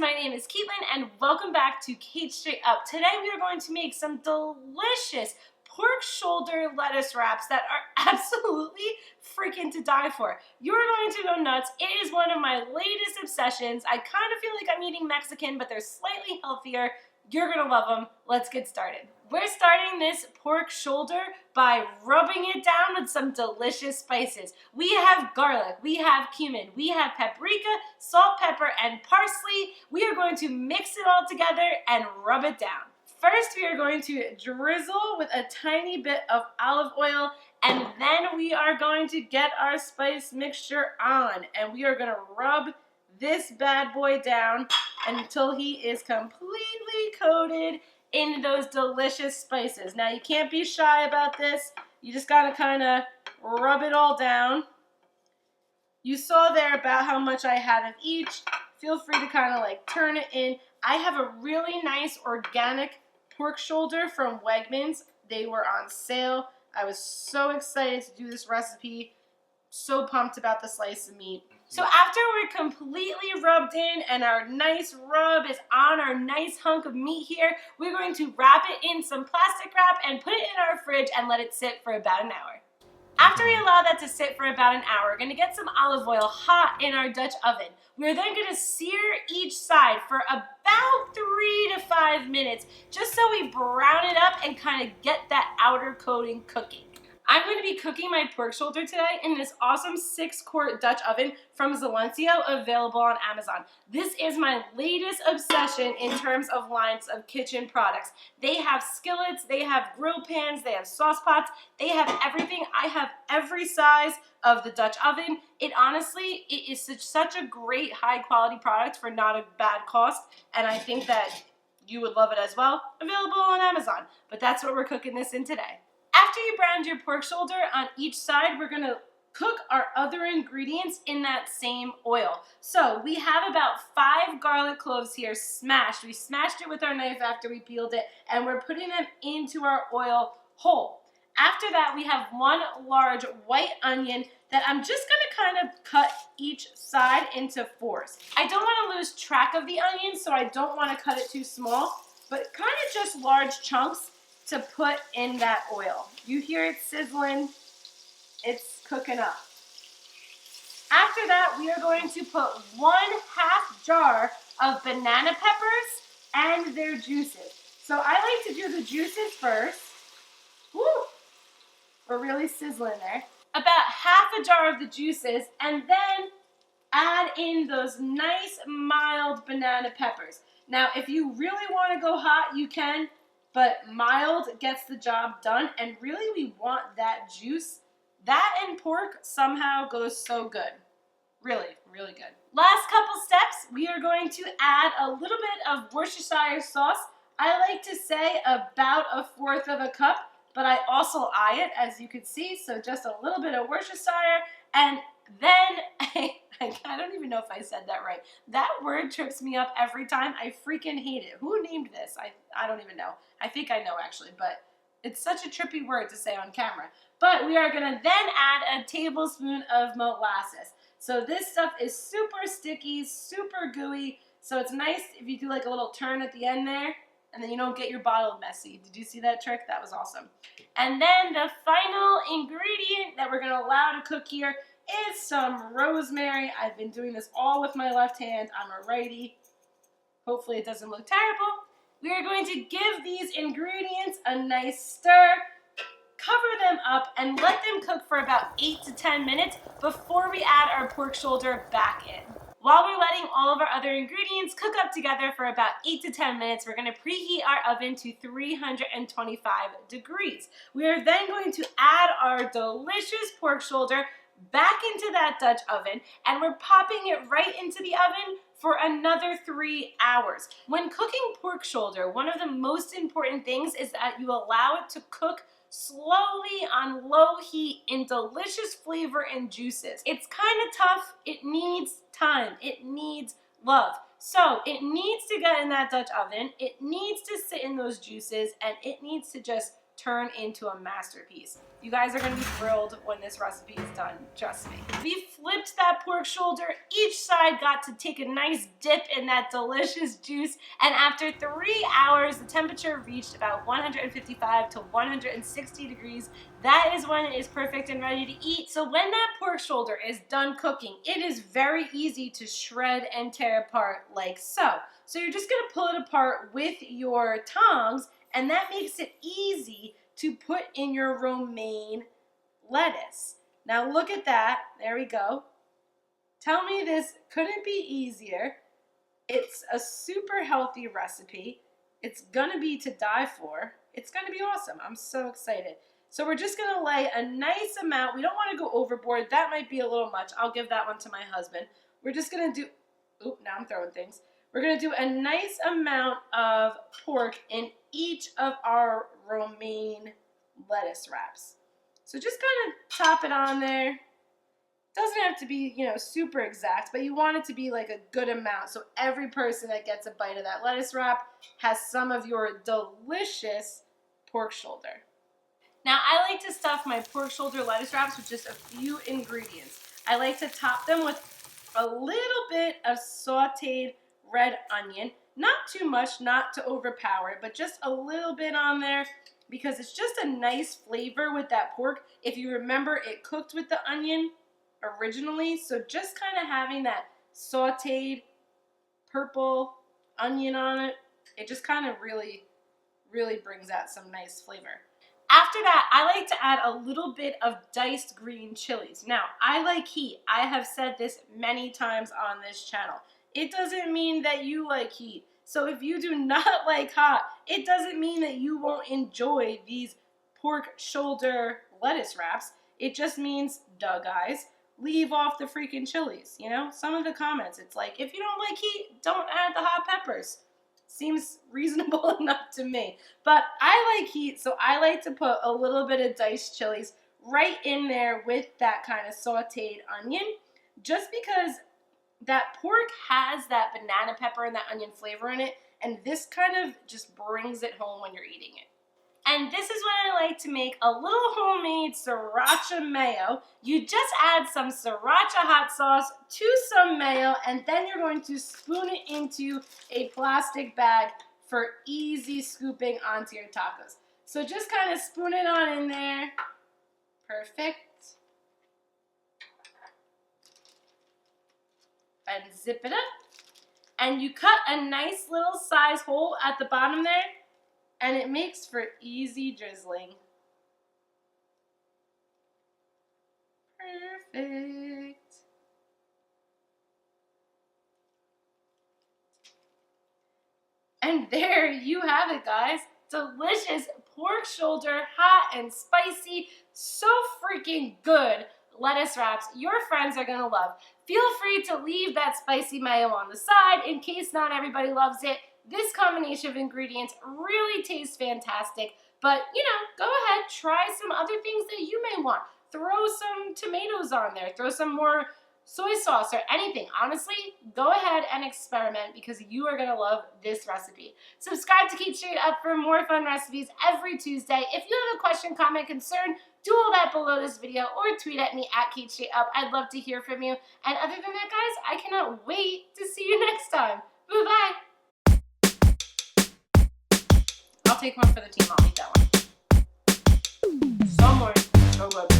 my name is Caitlin and welcome back to Cait Straight Up. Today we are going to make some delicious pork shoulder lettuce wraps that are absolutely freaking to die for. You're going to go nuts. It is one of my latest obsessions. I kind of feel like I'm eating Mexican, but they're slightly healthier. You're gonna love them. Let's get started. We're starting this pork shoulder by rubbing it down with some delicious spices. We have garlic, we have cumin, we have paprika, salt, pepper, and parsley. We are going to mix it all together and rub it down. First, we are going to drizzle with a tiny bit of olive oil, and then we are going to get our spice mixture on, and we are gonna rub this bad boy down until he is completely coated in those delicious spices. Now you can't be shy about this. You just gotta kind of rub it all down. You saw there about how much I had of each. Feel free to kind of like turn it in. I have a really nice organic pork shoulder from Wegmans. They were on sale. I was so excited to do this recipe. So pumped about the slice of meat. So after we're completely rubbed in and our nice rub is on our nice hunk of meat here, we're going to wrap it in some plastic wrap and put it in our fridge and let it sit for about an hour. After we allow that to sit for about an hour, we're going to get some olive oil hot in our Dutch oven. We're then going to sear each side for about 3 to 5 minutes, just so we brown it up and kind of get that outer coating cooking. I'm going to be cooking my pork shoulder today in this awesome 6-quart Dutch oven from Silencio, available on Amazon. This is my latest obsession in terms of lines of kitchen products. They have skillets, they have grill pans, they have sauce pots, they have everything. I have every size of the Dutch oven. It is such a great high quality product for not a bad cost, and I think that you would love it as well. Available on Amazon, but that's what we're cooking this in today. After you browned your pork shoulder on each side, we're gonna cook our other ingredients in that same oil. So we have about 5 garlic cloves here smashed. We smashed it with our knife after we peeled it, and we're putting them into our oil whole. After that, we have 1 large white onion that I'm just gonna kind of cut each side into 4s. I don't wanna lose track of the onion, so I don't wanna cut it too small, but kind of just large chunks to put in that oil. You hear it sizzling, it's cooking up. After that, we are going to put 1/2 jar of banana peppers and their juices. So I like to do the juices first. Woo! We're really sizzling there. About 1/2 jar of the juices, and then add in those nice mild banana peppers. Now, if you really want to go hot, you can, but mild gets the job done, and really we want that juice. That and pork somehow goes so good. Really, really good. Last couple steps, we are going to add a little bit of Worcestershire sauce. I like to say about 1/4 of a cup, but I also eye it, as you can see, so just a little bit of Worcestershire, and then I don't even know if I said that right. That word trips me up every time. I freaking hate it. Who named this? I don't even know. I think I know actually, but it's such a trippy word to say on camera. But we are gonna then add a tablespoon of molasses. So this stuff is super sticky, super gooey, so it's nice if you do like a little turn at the end there, and then you don't get your bottle messy. Did you see that trick? That was awesome. And then the final ingredient that we're gonna allow to cook here is some rosemary. I've been doing this all with my left hand. I'm a righty. Hopefully it doesn't look terrible. We are going to give these ingredients a nice stir, cover them up, and let them cook for about 8 to 10 minutes before we add our pork shoulder back in. While we're letting all of our other ingredients cook up together for about 8 to 10 minutes, we're going to preheat our oven to 325 degrees. We are then going to add our delicious pork shoulder back into that Dutch oven, and we're popping it right into the oven for another 3 hours. When cooking pork shoulder, one of the most important things is that you allow it to cook slowly on low heat in delicious flavor and juices. It's kind of tough. It needs time. It needs love. So it needs to get in that Dutch oven. It needs to sit in those juices, and it needs to just turn into a masterpiece. You guys are gonna be thrilled when this recipe is done, trust me. We flipped that pork shoulder. Each side got to take a nice dip in that delicious juice, and after 3 hours, the temperature reached about 155 to 160 degrees. That is when it is perfect and ready to eat. So when that pork shoulder is done cooking, it is very easy to shred and tear apart like so. So you're just gonna pull it apart with your tongs, and that makes it easy to put in your romaine lettuce. Now look at that, there we go. Tell me this couldn't be easier. It's a super healthy recipe. It's gonna be to die for. It's gonna be awesome, I'm so excited. So we're just gonna lay a nice amount. We don't wanna go overboard, that might be a little much. I'll give that one to my husband. We're just gonna do, oop, now I'm throwing things. We're gonna do a nice amount of pork in each of our romaine lettuce wraps. So just kind of top it on there. Doesn't have to be, you know, super exact, but you want it to be like a good amount so every person that gets a bite of that lettuce wrap has some of your delicious pork shoulder. Now I like to stuff my pork shoulder lettuce wraps with just a few ingredients. I like to top them with a little bit of sauteed red onion. Not too much, not to overpower it, but just a little bit on there because it's just a nice flavor with that pork. If you remember, it cooked with the onion originally, so just kind of having that sauteed purple onion on it, it just kind of really brings out some nice flavor. After that, I like to add a little bit of diced green chilies. Now, I like heat. I have said this many times on this channel. It doesn't mean that you like heat. So if you do not like hot, it doesn't mean that you won't enjoy these pork shoulder lettuce wraps. It just means, duh guys, leave off the freaking chilies, you know? Some of the comments, it's like, if you don't like heat, don't add the hot peppers. Seems reasonable enough to me. But I like heat, so I like to put a little bit of diced chilies right in there with that kind of sauteed onion, just because that pork has that banana pepper and that onion flavor in it, and this kind of just brings it home when you're eating it. And this is when I like to make a little homemade sriracha mayo. You just add some sriracha hot sauce to some mayo, and then you're going to spoon it into a plastic bag for easy scooping onto your tacos. So just kind of spoon it on in there. Perfect. And zip it up, and you cut a nice little size hole at the bottom there, and it makes for easy drizzling. Perfect. And there you have it, guys. Delicious pork shoulder, hot and spicy, so freaking good lettuce wraps your friends are gonna love. Feel free to leave that spicy mayo on the side in case not everybody loves it. This combination of ingredients really tastes fantastic, but you know, go ahead, try some other things that you may want. Throw some tomatoes on there, throw some more soy sauce or anything. Honestly, go ahead and experiment because you are gonna love this recipe. Subscribe to Cait Straight Up for more fun recipes every Tuesday. If you have a question, comment, concern, do all that below this video or tweet at me at Cait Straight Up. I'd love to hear from you. And other than that, guys, I cannot wait to see you next time. Bye-bye. I'll take one for the team. I'll eat that one. Somewhere. So good.